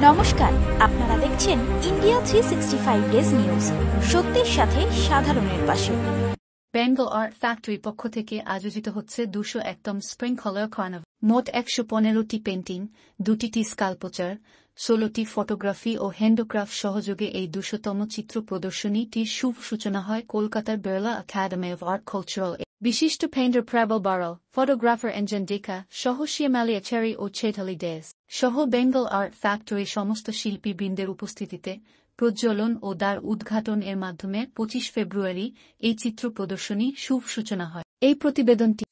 নমস্কার, আপনারা দেখছেন ইন্ডিয়া 365 ডেজ নিউজ, সত্যের সাথে সাধারণের পাশে। বেঙ্গল আর্ট ফ্যাক্টরি পক্ষ থেকে আয়োজিত হচ্ছে 201তম স্প্রিং কালার কার্নিভাল। মোট 115টি পেন্টিং, 2টি স্কাল্পচার, 16টি ফটোগ্রাফি ও হ্যান্ডক্রাফট সহযোগে এই 200তম চিত্র প্রদর্শনীটির শুভ সূচনা হয় কলকাতার Birla academy of art cultural. বিশিষ্ট পেইন্টার প্রাবল বারাল, ফটোগ্রাফার এঞ্জন ডেকা সহ শিয়ামালি আচারি ও চেটালি ডেস সহ বেঙ্গল আর্ট ফ্যাক্টরির সমস্ত শিল্পীবৃন্দের উপস্থিতিতে প্রজ্বলন ও দ্বার উদ্ঘাটন এর মাধ্যমে 25 ফেব্রুয়ারি এই চিত্র প্রদর্শনী শুভ সূচনা হয়। এই প্রতিবেদনটি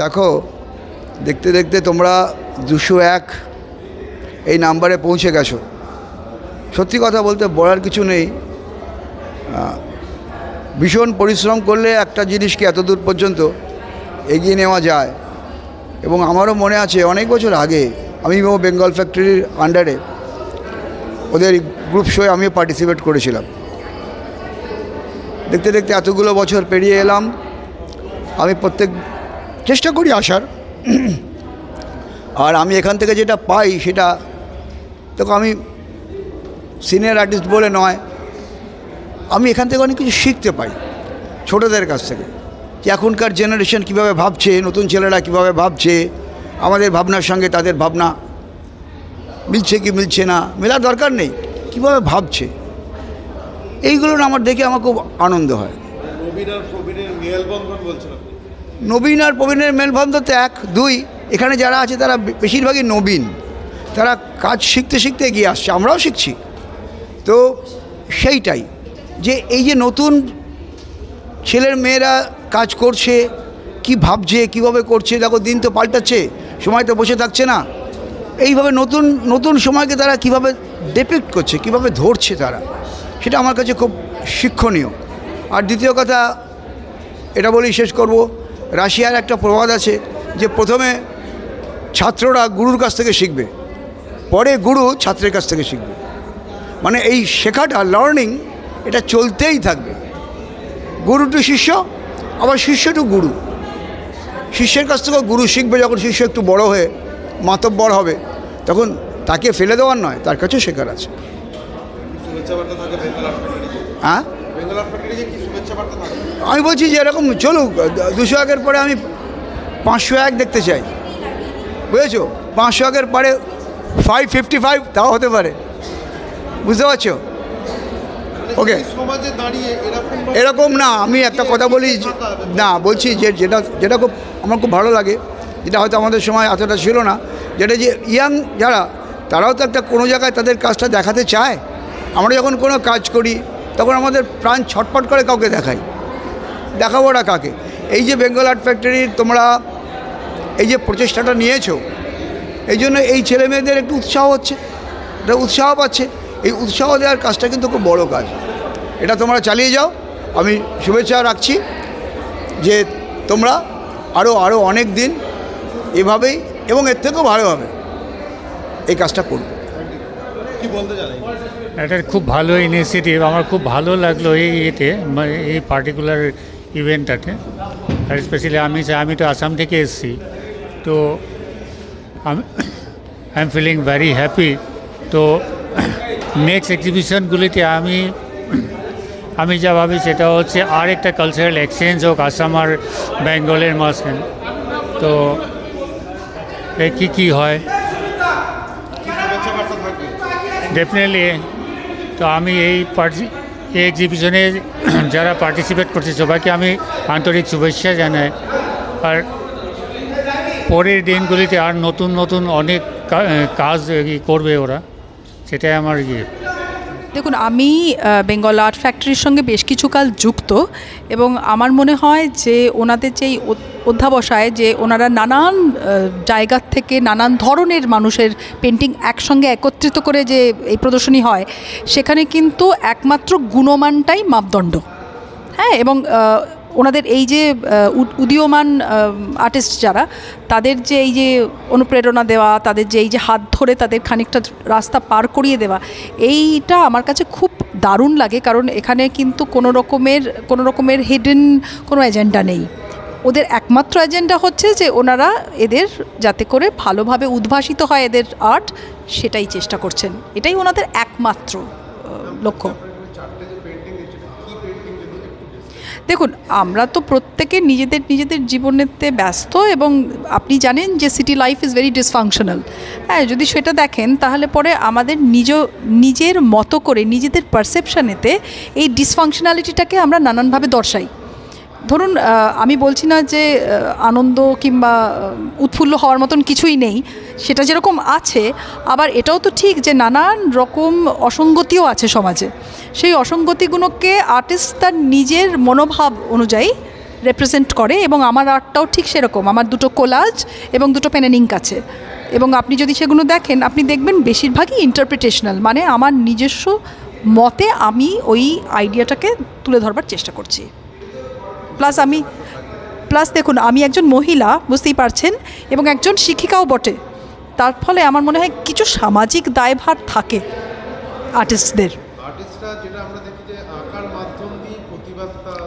দেখো, দেখতে দেখতে তোমরা 201 এই নাম্বারে পৌঁছে গেছো। সত্যি কথা বলতে বলার কিছু নেই। ভীষণ পরিশ্রম করলে একটা জিনিসকে এত দূর পর্যন্ত এগিয়ে নেওয়া যায়। এবং আমারও মনে আছে অনেক বছর আগে আমি বেঙ্গল ফ্যাক্টরির আন্ডারে ওদের গ্রুপ শোয়ে আমিও পার্টিসিপেট করেছিলাম। দেখতে দেখতে এতগুলো বছর পেরিয়ে এলাম। আমি প্রত্যেক চেষ্টা করি আসার, আর আমি এখান থেকে যেটা পাই সেটা দেখো, আমি সিনিয়র আর্টিস্ট বলে নয়, আমি এখান থেকে অনেক কিছু শিখতে পাই ছোটদের কাছ থেকে, যে এখনকার জেনারেশন কীভাবে ভাবছে, নতুন ছেলেরা কীভাবে ভাবছে, আমাদের ভাবনার সঙ্গে তাদের ভাবনা মিলছে কি মিলছে না, মেলার দরকার নেই, কীভাবে ভাবছে, এইগুলো আমার দেখে আমার খুব আনন্দ হয়। নবীন আর প্রবীণের মেলবন্ধন তো 1, 2, এখানে যারা আছে তারা বেশিরভাগই নবীন, তারা কাজ শিখতে শিখতে এগিয়ে আসছে, আমরাও শিখছি। তো সেইটাই যে এই যে নতুন ছেলের মেয়েরা কাজ করছে, কি ভাবছে, কীভাবে করছে, দেখো দিন তো পাল্টাচ্ছে, সময় তো বসে থাকছে না, এইভাবে নতুন নতুন সময়কে তারা কিভাবে ডিপিক্ট করছে, কিভাবে ধরছে তারা, সেটা আমার কাছে খুব শিক্ষণীয়। আর দ্বিতীয় কথা এটা বলেই শেষ করব, রাশিয়ার একটা প্রবাদ আছে যে প্রথমে ছাত্ররা গুরুর কাছ থেকে শিখবে, পরে গুরু ছাত্রের কাছ থেকে শিখবে। মানে এই শেখাটা, লার্নিং, এটা চলতেই থাকবে। গুরু টু শিষ্য, আবার শিষ্য টু গুরু। শিষ্যের কাছ থেকেও গুরু শিখবে। যখন শিষ্য একটু বড় হয়ে মাতব্বর হবে, তখন তাকে ফেলে দেওয়ার নয়, তার কাছেও শেখার আছে। হ্যাঁ, আমি বলছি যে এরকম চলুক, 201 পরে আমি 501 দেখতে চাই, বুঝেছো? 501 পরে 555 তাও হতে পারে, বুঝতে পারছো? ওকে, এরকম না। আমি একটা কথা বলি না, বলছি যে যেটা খুব আমার খুব ভালো লাগে, যেটা হয়তো আমাদের সময় এতটা ছিল না, যেটা যে ইয়াং যারা, তারাও তো একটা কোনো জায়গায় তাদের কাজটা দেখাতে চায়। আমরা যখন কোনো কাজ করি তখন আমাদের প্রাণ ছটফট করে কাউকে দেখাই, দেখাবো না কাকে? এই যে বেঙ্গল আর্ট ফ্যাক্টরির তোমরা এই যে প্রচেষ্টাটা নিয়েছো, এই জন্য এই ছেলে মেয়েদের একটু উৎসাহ হচ্ছে, এটা উৎসাহ পাচ্ছে। এই উৎসাহ দেওয়ার কাজটা কিন্তু খুব বড় কাজ, এটা তোমরা চালিয়ে যাও। আমি শুভেচ্ছা রাখছি যে তোমরা আরও অনেক দিন এভাবেই এবং এর থেকেও ভালোভাবে এই কাজটা করবে। কি বলতে চাই? এটা খুব ভালো ইনিশিয়েটিভ, আমার খুব ভালো লাগলো এই পার্টিকুলার ইভেন্টটাতে। আর স্পেশালি আমি তো আসাম থেকে এসেছি, তো I am feeling very happy. তো নেক্সট এক্সিবিশনগুলিতে আমি যা ভাবি সেটা হচ্ছে আর একটা কালচারাল এক্সচেঞ্জ হোক আসাম আর বেঙ্গলের মাঝখানে। তো কী হয় ডেফিনেটলি। তো আমি এই এক্সিবিশনে যারা পার্টিসিপেট করছে সবাইকে আমি আন্তরিক শুভেচ্ছা জানাই। আর পরের দিনগুলিতে আর নতুন নতুন অনেক কাজ করবে ওরা, সেটাই আমার দেখুন, আমি বেঙ্গল আর্ট ফ্যাক্টরির সঙ্গে বেশ কিছুকাল যুক্ত, এবং আমার মনে হয় যে ওনাদের যেই অধ্যাবসায়, যে ওনারা নানান জায়গার থেকে নানান ধরনের মানুষের পেন্টিং একসঙ্গে একত্রিত করে যে এই প্রদর্শনী হয়, সেখানে কিন্তু একমাত্র গুণমানটাই মাপদণ্ড। হ্যাঁ, এবং ওনাদের এই যে উদীয়মান আর্টিস্ট যারা, তাদের যে এই যে অনুপ্রেরণা দেওয়া, তাদের যে এই যে হাত ধরে তাদের খানিকটা রাস্তা পার করিয়ে দেওয়া, এইটা আমার কাছে খুব দারুণ লাগে। কারণ এখানে কিন্তু কোনো রকমের হিডেন কোনো এজেন্ডা নেই। ওদের একমাত্র এজেন্ডা হচ্ছে যে ওনারা এদের যাতে করে ভালোভাবে উদ্ভাসিত হয় এদের আর্ট, সেটাই চেষ্টা করছেন। এটাই ওনাদের একমাত্র লক্ষ্য। দেখুন, আমরা তো প্রত্যেকে নিজেদের জীবনেতে ব্যস্ত, এবং আপনি জানেন যে city life is very dysfunctional. হ্যাঁ, যদি সেটা দেখেন তাহলে পরে আমাদের নিজের মতো করে নিজেদের পারসেপশানেতে এই ডিসফাংশনালিটিটাকে আমরা নানানভাবে দর্শাই। ধরুন, আমি বলছি না যে আনন্দ কিংবা উৎফুল্ল হওয়ার মতন কিছুই নেই, সেটা যেরকম আছে, আবার এটাও তো ঠিক যে নানান রকম অসঙ্গতিও আছে সমাজে। সেই অসঙ্গতিগুলোকে আর্টিস্ট তার নিজের মনোভাব অনুযায়ী রিপ্রেজেন্ট করে, এবং আমার আর্টটাও ঠিক সেরকম। আমার দুটো কোলাজ এবং দুটো পেন অ্যান্ড ইঙ্ক আছে, এবং আপনি যদি সেগুলো দেখেন, আপনি দেখবেন বেশিরভাগই ইন্টারপ্রিটেশনাল, মানে আমার নিজস্ব মতে আমি ওই আইডিয়াটাকে তুলে ধরবার চেষ্টা করছি। প্লাস দেখুন, আমি একজন মহিলা, বুঝতেই পারছেন, এবং একজন শিক্ষিকাও বটে। তার ফলে আমার মনে হয় কিছু সামাজিক দায়ভার থাকে আর্টিস্টদের।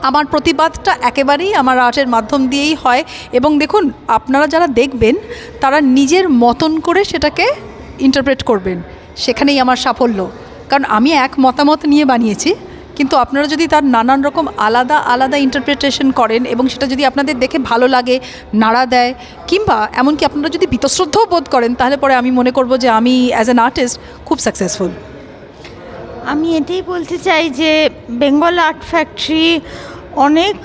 আমার প্রতিবাদটা একেবারেই আমার আর্টের মাধ্যম দিয়েই হয়। এবং দেখুন, আপনারা যারা দেখবেন তারা নিজের মতন করে সেটাকে ইন্টারপ্রেট করবেন, সেখানেই আমার সাফল্য। কারণ আমি এক মতামত নিয়ে বানিয়েছি, কিন্তু আপনারা যদি তার নানান রকম আলাদা ইন্টারপ্রিটেশন করেন, এবং সেটা যদি আপনাদের দেখে ভালো লাগে, নাড়া দেয়, কিংবা এমনকি আপনারা যদি বীতশ্রদ্ধাও বোধ করেন, তাহলে পরে আমি মনে করব যে আমি অ্যাজ অ্যান আর্টিস্ট খুব সাকসেসফুল। আমি এটাই বলতে চাই যে বেঙ্গল আর্ট ফ্যাক্টরি অনেক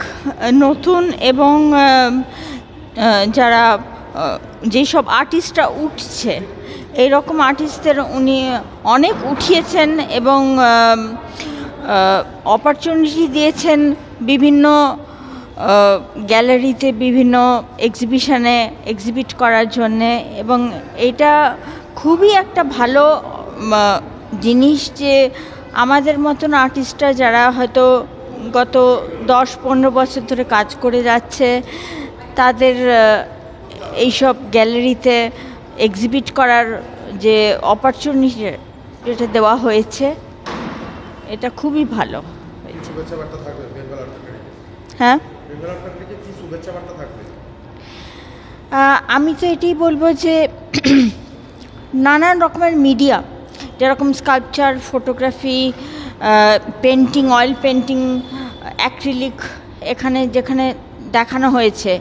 নতুন, এবং যারা যেসব আর্টিস্টরা উঠছে, এইরকম আর্টিস্টদের উনি অনেক উঠিয়েছেন এবং অপরচুনিটি দিয়েছেন বিভিন্ন গ্যালারিতে, বিভিন্ন এক্সিবিশনে এক্সিবিট করার জন্যে। এবং এটা খুবই একটা ভালো জিনিস যে আমাদের মতন আর্টিস্টরা যারা হয়তো গত 10-15 বছর ধরে কাজ করে যাচ্ছে, তাদের এইসব গ্যালারিতে এক্সিবিট করার যে অপরচুনিটি যেটা দেওয়া হয়েছে, এটা খুবই ভালো। কি শুভেচ্ছা বার্তা থাকবে বেঙ্গল আর্ট ফ্যাক্টরি? হ্যাঁ, বেঙ্গল আর্ট ফ্যাক্টরিকে কি শুভেচ্ছা বার্তা থাকবে? আমি তো এটাই বলবো যে নানান রকমের মিডিয়া, যেরকম sculpture, photography, painting, oil painting, acrylic, এখানে যেখানে দেখানো হয়েছে,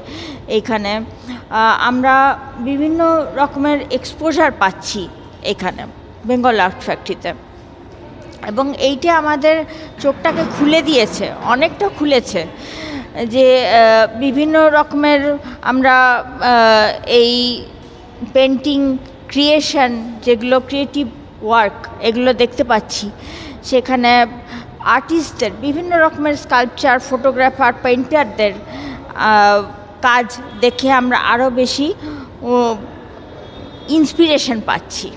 এইখানে আমরা বিভিন্ন রকমের এক্সপোজার পাচ্ছি এখানে বেঙ্গল আর্ট ফ্যাক্টরিতে, এবং এইটা আমাদের চোখটাকে খুলে দিয়েছে, অনেকটা খুলেছে, যে বিভিন্ন রকমের আমরা এই পেন্টিং ক্রিয়েশন, যেগুলো ক্রিয়েটিভ ওয়ার্ক, এগুলো দেখতে পাচ্ছি। সেখানে আর্টিস্টদের, বিভিন্ন রকমের স্কাল্পচার, ফটোগ্রাফার, পেইন্টারদের কাজ দেখে আমরা আরও বেশি ইন্সপিরেশন পাচ্ছি।